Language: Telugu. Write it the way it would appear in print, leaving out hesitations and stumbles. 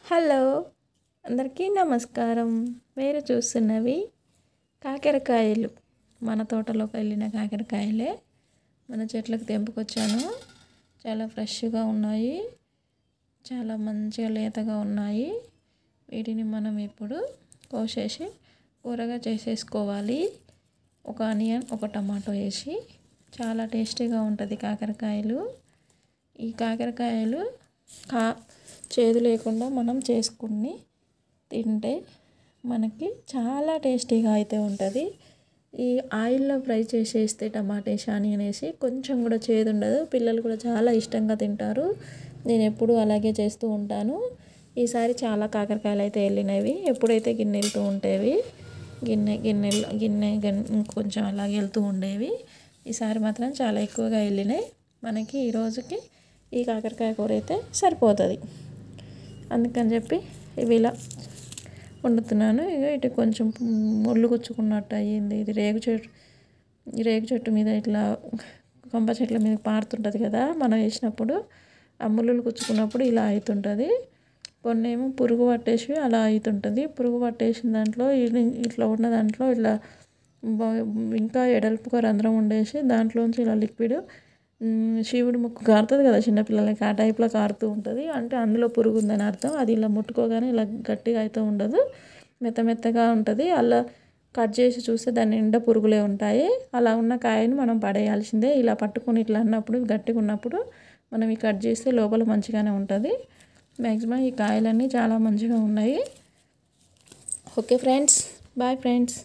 హలో అందరికీ నమస్కారం. మీరు చూస్తున్నవి కాకరకాయలు. మన తోటలోకి వెళ్ళిన కాకరకాయలే మన చెట్లకు తెంపుకొచ్చాను. చాలా ఫ్రెష్గా ఉన్నాయి, చాలా మంచిగా లేతగా ఉన్నాయి. వీటిని మనం ఇప్పుడు కోసేసి కూరగా చేసేసుకోవాలి. ఒక ఆనియన్, ఒక టమాటో వేసి చాలా టేస్టీగా ఉంటుంది కాకరకాయలు. ఈ కాకరకాయలు చేదు లేకుండా మనం చేసుకుని తింటే మనకి చాలా టేస్టీగా అయితే ఉంటుంది. ఈ ఆయిల్లో ఫ్రై చేసేస్తే టమాటా వేసి ఆనియన్ వేసి కొంచెం కూడా చేదు ఉండదు. పిల్లలు కూడా చాలా ఇష్టంగా తింటారు. నేను ఎప్పుడూ అలాగే చేస్తూ ఉంటాను. ఈసారి చాలా కాకరకాయలు అయితే వెళ్ళినవి. ఎప్పుడైతే గిన్నె వెళ్తూ ఉండేవి, గిన్నె కొంచెం అలాగే వెళ్తూ ఉండేవి. ఈసారి మాత్రం చాలా ఎక్కువగా వెళ్ళినాయి. మనకి ఈ రోజుకి ఈ కాకరకాయ కూర అయితే సరిపోతుంది. అందుకని చెప్పి ఇవి ఇలా వండుతున్నాను. ఇక ఇటు కొంచెం ముళ్ళు గుచ్చుకున్నట్టు అయ్యింది. ఇది రేగు చెట్టు మీద ఇట్లా కంప చెట్ల మీద పారుతుంటుంది కదా, మనం వేసినప్పుడు ఆ ముళ్ళులు గుచ్చుకున్నప్పుడు ఇలా అవుతుంటుంది. కొన్ని ఏమో పురుగు పట్టేసి అలా అవుతుంటుంది. పురుగు పట్టేసిన దాంట్లో ఇట్లా ఉన్న దాంట్లో ఇట్లా ఇంకా ఎడల్పుగా రంధ్రం ఉండేసి దాంట్లోంచి ఇలా లిక్విడ్ శివుడి ముక్కు కారుతుంది కదా చిన్నపిల్లలకి, ఆ టైప్లో కారుతూ ఉంటుంది. అంటే అందులో పురుగు ఉందని అర్థం. అది ఇలా ముట్టుకోగానే ఇలా గట్టిగా అయితే ఉండదు, మెత్తగా ఉంటుంది. అలా కట్ చేసి చూస్తే దాని నిండా పురుగులే ఉంటాయి. అలా ఉన్న కాయని మనం పడేయాల్సిందే. ఇలా పట్టుకొని ఇట్లా అన్నప్పుడు, గట్టిగా ఉన్నప్పుడు మనం ఈ కట్ చేస్తే లోపల మంచిగానే ఉంటుంది. మ్యాక్సిమం ఈ కాయలన్నీ చాలా మంచిగా ఉన్నాయి. Okay friends, boy friends.